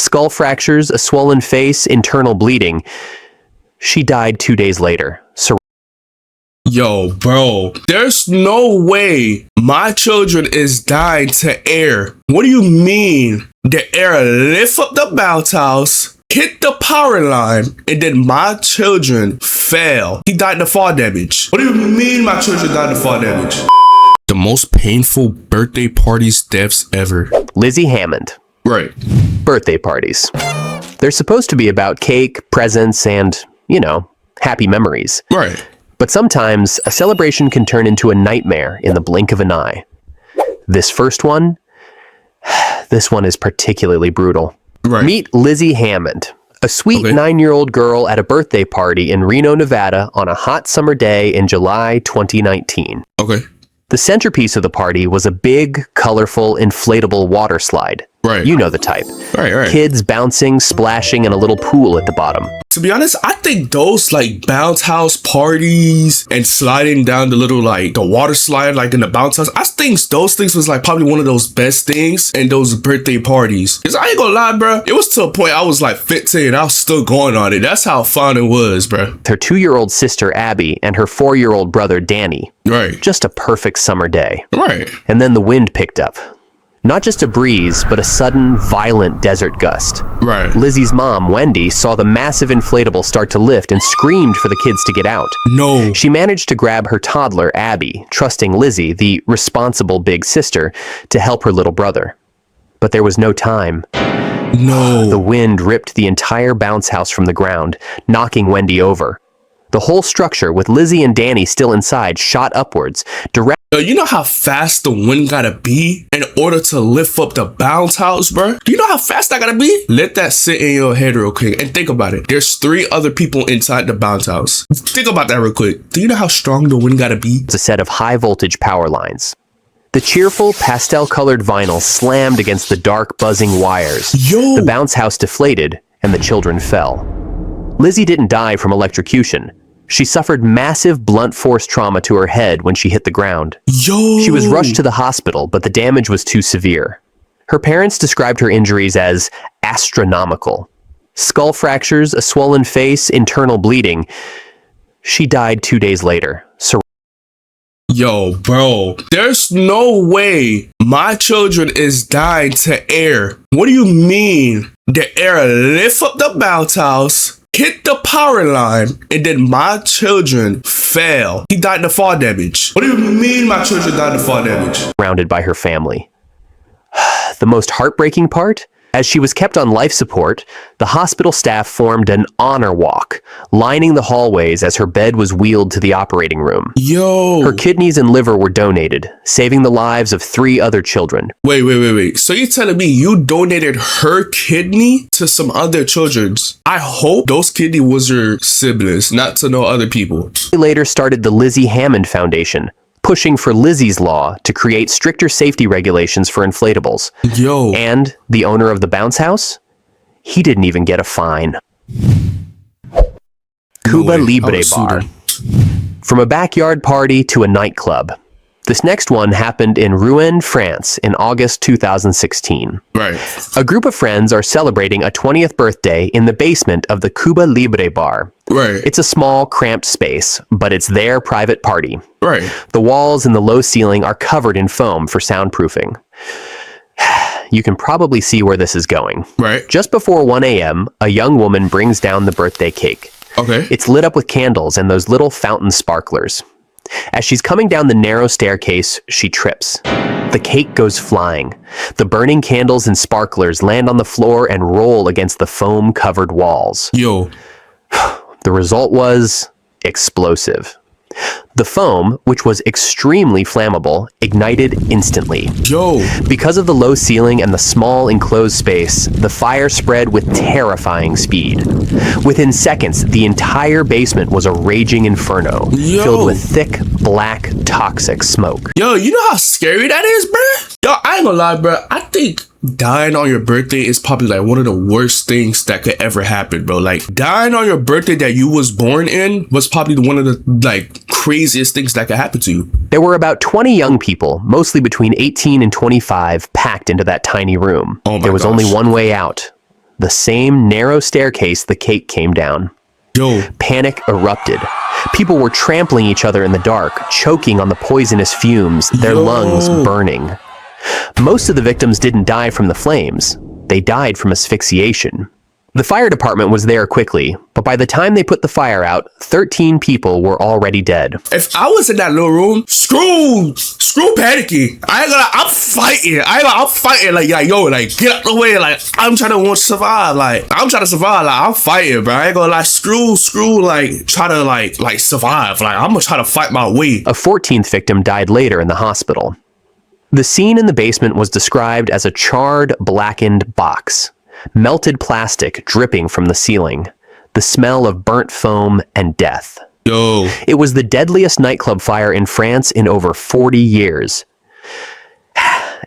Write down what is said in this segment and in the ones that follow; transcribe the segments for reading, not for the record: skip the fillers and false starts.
Skull fractures, a swollen face, internal bleeding. She died 2 days later. Yo, bro, there's no way my children is dying to air. What do you mean? The air lift up the bounce house, hit the power line, and then my children fell. He died to fall damage. What do you mean my children died to fall damage? The most painful birthday parties deaths ever. Lizzie Hammond. Right. Birthday parties. They're supposed to be about cake, presents, and, happy memories. Right. But sometimes a celebration can turn into a nightmare in the blink of an eye. This one is particularly brutal. Right. Meet Lizzie Hammond, a sweet 9-year-old girl at a birthday party in Reno, Nevada on a hot summer day in July 2019. Okay. The centerpiece of the party was a big, colorful, inflatable water slide. Right. You know the type. Right. Kids bouncing, splashing, and a little pool at the bottom. To be honest, I think those bounce house parties and sliding down the water slide in the bounce house, I think those things was probably one of those best things in those birthday parties. Cause I ain't gonna lie, bro, it was to a point I was 15 and I was still going on it. That's how fun it was, bro. Her 2-year-old sister Abby and her 4-year-old brother Danny. Right. Just a perfect summer day. Right. And then the wind picked up. Not just a breeze, but a sudden, violent desert gust. Right. Lizzie's mom, Wendy, saw the massive inflatable start to lift and screamed for the kids to get out. No. She managed to grab her toddler, Abby, trusting Lizzie, the responsible big sister, to help her little brother. But there was no time. No. The wind ripped the entire bounce house from the ground, knocking Wendy over. The whole structure, with Lizzie and Danny still inside, shot upwards, You know how fast the wind gotta be in order to lift up the bounce house, bro? Do you know how fast that gotta be? Let that sit in your head real quick and think about it. There's 3 other people inside the bounce house. Think about that real quick. Do you know how strong the wind gotta be? a set of high-voltage power lines. The cheerful, pastel-colored vinyl slammed against the dark, buzzing wires. Yo! The bounce house deflated, and the children fell. Lizzie didn't die from electrocution. She suffered massive blunt force trauma to her head when she hit the ground. Yo! She was rushed to the hospital, but the damage was too severe. Her parents described her injuries as astronomical. Skull fractures, a swollen face, internal bleeding. She died 2 days later. Yo, bro, there's no way my children is dying to air. What do you mean? The air lift up the bounce house, hit the power line, and then my children fell. He died to fall damage. What do you mean my children died to fall damage? Surrounded by her family. The most heartbreaking part? As she was kept on life support, the hospital staff formed an honor walk, lining the hallways as her bed was wheeled to the operating room. Yo! Her kidneys and liver were donated, saving the lives of 3 other children. Wait. So you're telling me you donated her kidney to some other children's? I hope those kidney was your siblings, not to no other people. She later started the Lizzie Hammond Foundation, pushing for Lizzie's Law to create stricter safety regulations for inflatables. Yo. And the owner of the bounce house? He didn't even get a fine. Cuba Libre Bar. From a backyard party to a nightclub. This next one happened in Rouen, France in August 2016. Right. A group of friends are celebrating a 20th birthday in the basement of the Cuba Libre Bar. Right. It's a small, cramped space, but it's their private party. Right. The walls and the low ceiling are covered in foam for soundproofing. You can probably see where this is going. Right. Just before 1 a.m., a young woman brings down the birthday cake. Okay. It's lit up with candles and those little fountain sparklers. As she's coming down the narrow staircase, she trips. The cake goes flying. The burning candles and sparklers land on the floor and roll against the foam-covered walls. Yo. The result was explosive. The foam, which was extremely flammable, ignited instantly. Yo. Because of the low ceiling and the small enclosed space, the fire spread with terrifying speed. Within seconds, the entire basement was a raging inferno, filled with thick, black, toxic smoke. Yo, you know how scary that is, bruh? Yo, I ain't gonna lie, bruh. I think dying on your birthday is probably one of the worst things that could ever happen, bro. Dying on your birthday that you was born in was probably one of the craziest things that could happen to you. There were about 20 young people, mostly between 18 and 25, packed into that tiny room. Oh my There was gosh. only one way out. the same narrow staircase the cake came down. Yo. Panic erupted. People were trampling each other in the dark, choking on the poisonous fumes, their lungs burning. Most of the victims didn't die from the flames. They died from asphyxiation. The fire department was there quickly, but by the time they put the fire out, 13 people were already dead. If I was in that little room, screw panicky. I'm fighting. I'm fighting. Like, yo, like, get out the way. Like, I'm trying to survive. Like, I'm fighting, bro. I ain't gonna lie. Screw, like, try to, like, survive. Like, I'm gonna try to fight my way. A 14th victim died later in the hospital. The scene in the basement was described as a charred, blackened box. Melted plastic dripping from the ceiling. The smell of burnt foam and death. Yo. It was the deadliest nightclub fire in France in over 40 years.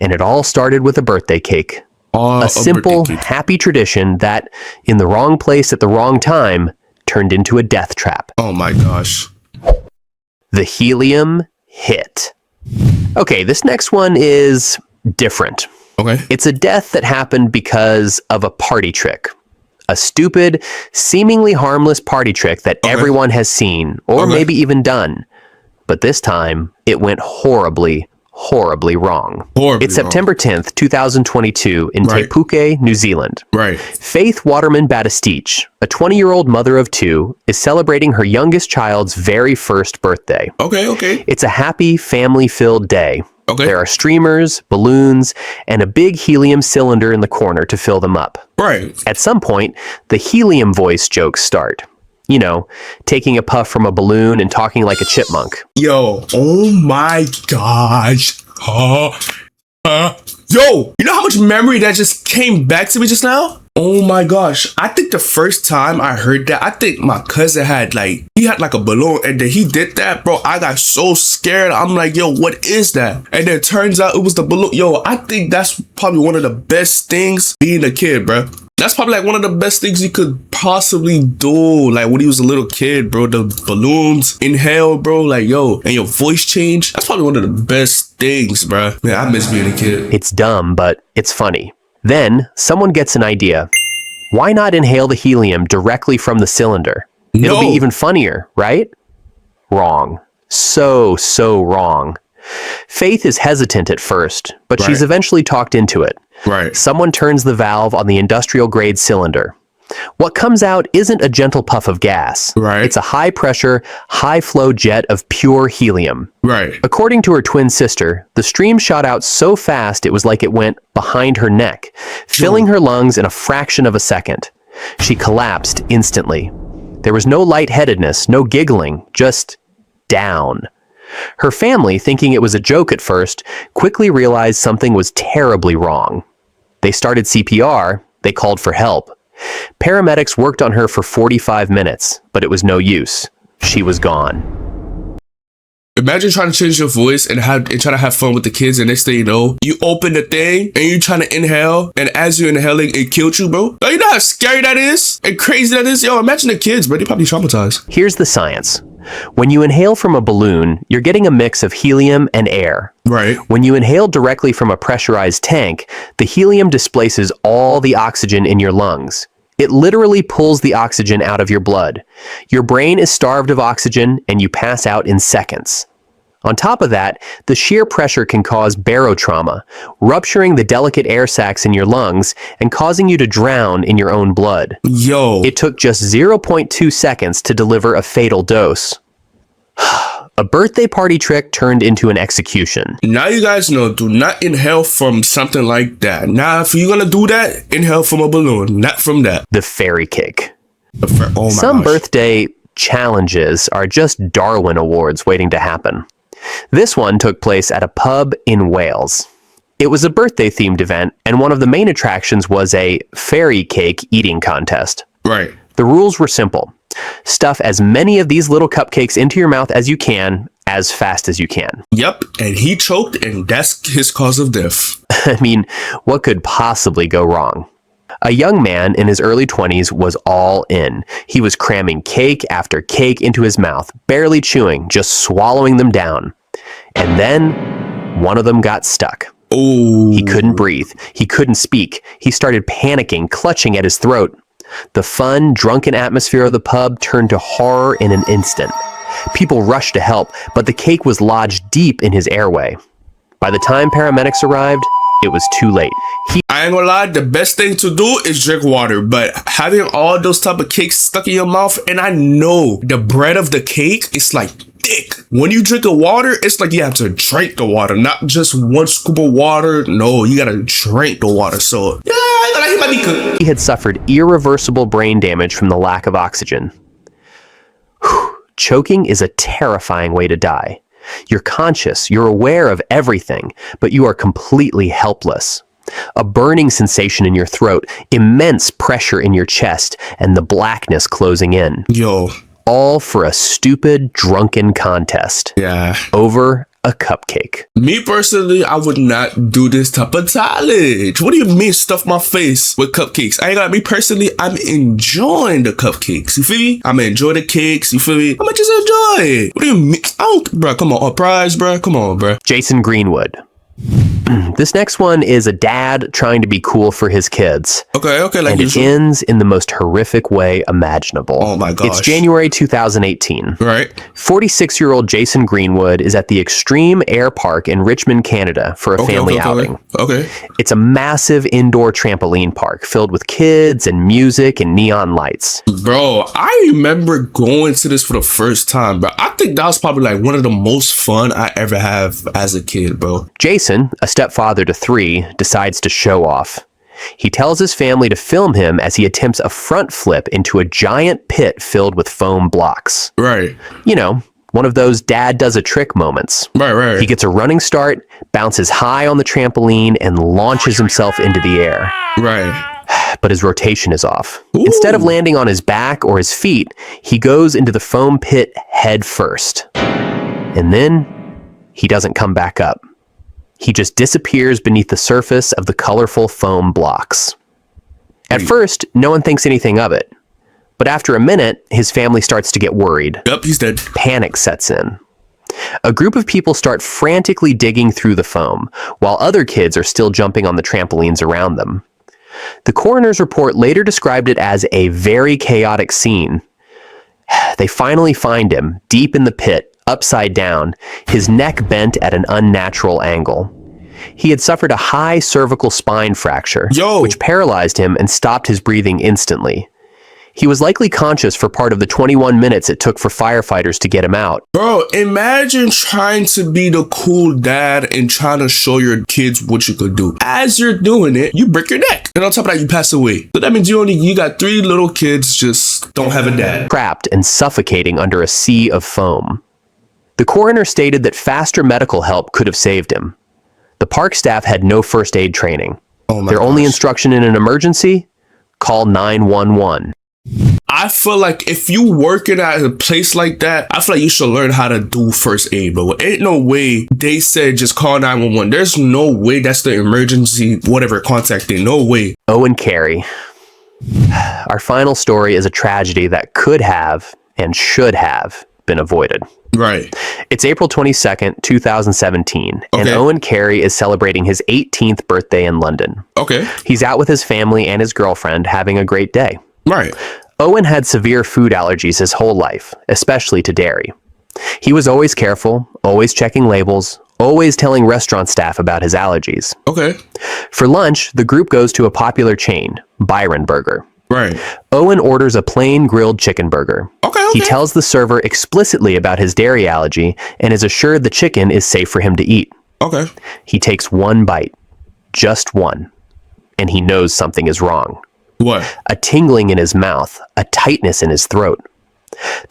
And it all started with a birthday cake. A simple, happy tradition that, in the wrong place at the wrong time, turned into a death trap. Oh my gosh. The helium hit. Okay, this next one is different. Okay. It's a death that happened because of a party trick. A stupid, seemingly harmless party trick that everyone has seen, or maybe even done. But this time, it went horribly wrong. It's September 10th, 2022 in Te Puke, New Zealand. Right. Faith Waterman Batistich, a 20-year-old mother of two, is celebrating her youngest child's very first birthday. Okay. It's a happy, family-filled day. Okay. There are streamers, balloons, and a big helium cylinder in the corner to fill them up. Right. At some point, the helium voice jokes start. You know, taking a puff from a balloon and talking like a chipmunk. Yo, oh my gosh. Yo, you know how much memory that just came back to me just now? Oh my gosh. I think the first time I heard that, I think my cousin had like a balloon, and then he did that, bro. I got so scared. I'm like, yo, what is that? And then it turns out it was the balloon. Yo, I think that's probably one of the best things being a kid, bro. That's probably like one of the best things you could possibly do. Like when he was a little kid, bro, the balloons, inhale, bro, like, yo, and your voice change. That's probably one of the best things, bro. Man, I miss being a kid. It's dumb, but it's funny. Then someone gets an idea. Why not inhale the helium directly from the cylinder? It'll be even funnier, right? Wrong. So wrong. Faith is hesitant at first, but she's eventually talked into it. Right. Someone turns the valve on the industrial-grade cylinder. What comes out isn't a gentle puff of gas. Right. It's a high-pressure, high-flow jet of pure helium. Right. According to her twin sister, the stream shot out so fast it was like it went behind her neck, filling her lungs in a fraction of a second. She collapsed instantly. There was no lightheadedness, no giggling, just down. Her family, thinking it was a joke at first, quickly realized something was terribly wrong. They started CPR, they called for help. Paramedics worked on her for 45 minutes, but it was no use. She was gone. Imagine trying to change your voice and try to have fun with the kids, and next thing you know, you open the thing and you're trying to inhale, and as you're inhaling, it killed you, bro. You know how scary that is and crazy that is? Yo, imagine the kids, bro. They're probably traumatized. Here's the science. When you inhale from a balloon, you're getting a mix of helium and air. Right. When you inhale directly from a pressurized tank, the helium displaces all the oxygen in your lungs. It literally pulls the oxygen out of your blood. Your brain is starved of oxygen, and you pass out in seconds. On top of that, the sheer pressure can cause barotrauma, rupturing the delicate air sacs in your lungs and causing you to drown in your own blood. Yo. It took just 0.2 seconds to deliver a fatal dose. A birthday party trick turned into an execution. Now you guys know, do not inhale from something like that. Now, if you're gonna do that, inhale from a balloon, not from that. The fairy cake. Oh my Some gosh. birthday challenges are just Darwin Awards waiting to happen. This one took place at a pub in Wales. It was a birthday-themed event, and one of the main attractions was a fairy cake eating contest. Right. The rules were simple. Stuff as many of these little cupcakes into your mouth as you can, as fast as you can. Yep, and he choked, and that's his cause of death. I mean, what could possibly go wrong? A young man in his early 20s was all in. He was cramming cake after cake into his mouth, barely chewing, just swallowing them down. And then one of them got stuck. Oh. He couldn't breathe. He couldn't speak. He started panicking, clutching at his throat. The fun, drunken atmosphere of the pub turned to horror in an instant. People rushed to help, but the cake was lodged deep in his airway. By the time paramedics arrived, it was too late. I ain't gonna lie, the best thing to do is drink water, but having all those type of cakes stuck in your mouth, and I know the bread of the cake is like thick. When you drink the water, it's like you have to drink the water, not just one scoop of water. No, you gotta drink the water. So yeah, he might be good. He had suffered irreversible brain damage from the lack of oxygen. Choking is a terrifying way to die. You're conscious, you're aware of everything, but you are completely helpless. A burning sensation in your throat, immense pressure in your chest, and the blackness closing in. Yo. All for a stupid, drunken contest. Yeah. Over a cupcake. Me personally, I would not do this type of challenge. What do you mean stuff my face with cupcakes? I ain't got me personally, I'm enjoying the cupcakes. You feel me? I'm enjoying the cakes. You feel me? I'ma just enjoy it. What do you mean? I don't, bro, come on. A prize, bro. Come on, bro. Jason Greenwood. This next one is a dad trying to be cool for his kids. Okay, like and it ends in the most horrific way imaginable. Oh my gosh. It's January 2018. Right. 46-year-old Jason Greenwood is at the Extreme Air Park in Richmond, Canada for a family outing. Okay. It's a massive indoor trampoline park filled with kids and music and neon lights. Bro, I remember going to this for the first time, bro. I think that was probably like one of the most fun I ever have as a kid, bro. Jason, a stepfather to 3, decides to show off. He tells his family to film him as he attempts a front flip into a giant pit filled with foam blocks. Right. You know, one of those dad does a trick moments. Right. He gets a running start, bounces high on the trampoline, and launches himself into the air. Right. But his rotation is off. Ooh. Instead of landing on his back or his feet, he goes into the foam pit head first. And then he doesn't come back up. He just disappears beneath the surface of the colorful foam blocks. At first, no one thinks anything of it. But after a minute, his family starts to get worried. Yep, he's dead. Panic sets in. A group of people start frantically digging through the foam, while other kids are still jumping on the trampolines around them. The coroner's report later described it as a very chaotic scene. They finally find him, deep in the pit, upside down, his neck bent at an unnatural angle. He had suffered a high cervical spine fracture, which paralyzed him and stopped his breathing instantly. He was likely conscious for part of the 21 minutes it took for firefighters to get him out. Bro, imagine trying to be the cool dad and trying to show your kids what you could do. As you're doing it, you break your neck. And on top of that, you pass away. So that means you got 3 little kids just don't have a dad. Trapped and suffocating under a sea of foam. The coroner stated that faster medical help could have saved him. The park staff had no first aid training. Their only instruction in an emergency? Call 911. I feel like if you working at a place like that, I feel like you should learn how to do first aid, bro. Ain't no way they said just call 911. There's no way that's the emergency, whatever, contact thing. No way. Owen Carey. Our final story is a tragedy that could have and should have been avoided. Right. It's April 22nd, 2017, and Owen Carey is celebrating his 18th birthday in London. Okay. He's out with his family and his girlfriend having a great day. Right. Owen had severe food allergies his whole life, especially to dairy. He was always careful, always checking labels, always telling restaurant staff about his allergies. Okay. For lunch, the group goes to a popular chain, Byron Burger. Right. Owen orders a plain grilled chicken burger. Okay. He tells the server explicitly about his dairy allergy and is assured the chicken is safe for him to eat. Okay. He takes one bite, just one, and he knows something is wrong. What? A tingling in his mouth, a tightness in his throat.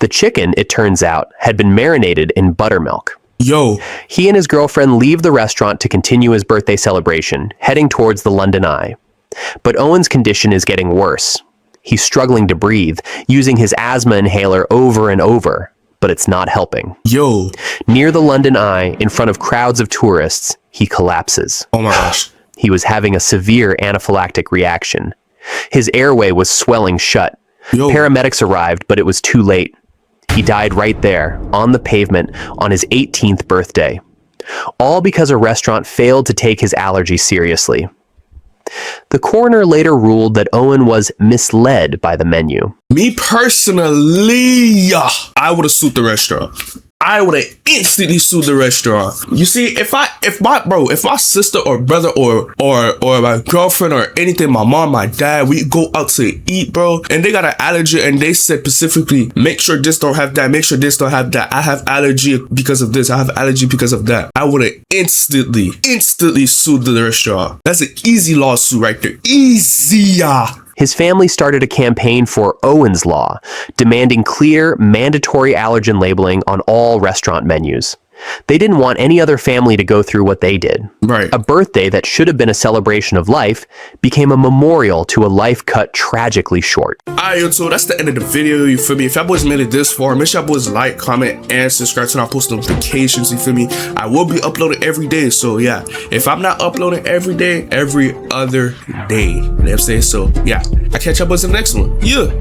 The chicken, it turns out, had been marinated in buttermilk. Yo. He and his girlfriend leave the restaurant to continue his birthday celebration, heading towards the London Eye. But Owen's condition is getting worse. He's struggling to breathe, using his asthma inhaler over and over, but it's not helping. Yo. Near the London Eye, in front of crowds of tourists, he collapses. Oh my gosh. He was having a severe anaphylactic reaction. His airway was swelling shut. Yo. Paramedics arrived, but it was too late. He died right there, on the pavement, on his 18th birthday. all because a restaurant failed to take his allergy seriously. The coroner later ruled that Owen was misled by the menu. Me personally, I would have sued the restaurant. I would have instantly sued the restaurant. You see, if my sister or brother or my girlfriend or anything, my mom, my dad, we go out to eat, bro, and they got an allergy and they said specifically, make sure this don't have that, make sure this don't have that. I have allergy because of this. I have allergy because of that. I would have instantly sued the restaurant. That's an easy lawsuit right there. Easy. His family started a campaign for Owen's Law, demanding clear, mandatory allergen labeling on all restaurant menus. They didn't want any other family to go through what they did. Right. A birthday that should have been a celebration of life became a memorial to a life cut tragically short. Alright, so that's the end of the video, you feel me? If y'all boys made it this far, make sure y'all boys like, comment, and subscribe to our post notifications, you feel me? I will be uploading every day, so yeah. If I'm not uploading every day, every other day. You know what I'm saying? So yeah, I'll catch y'all boys in the next one. Yeah.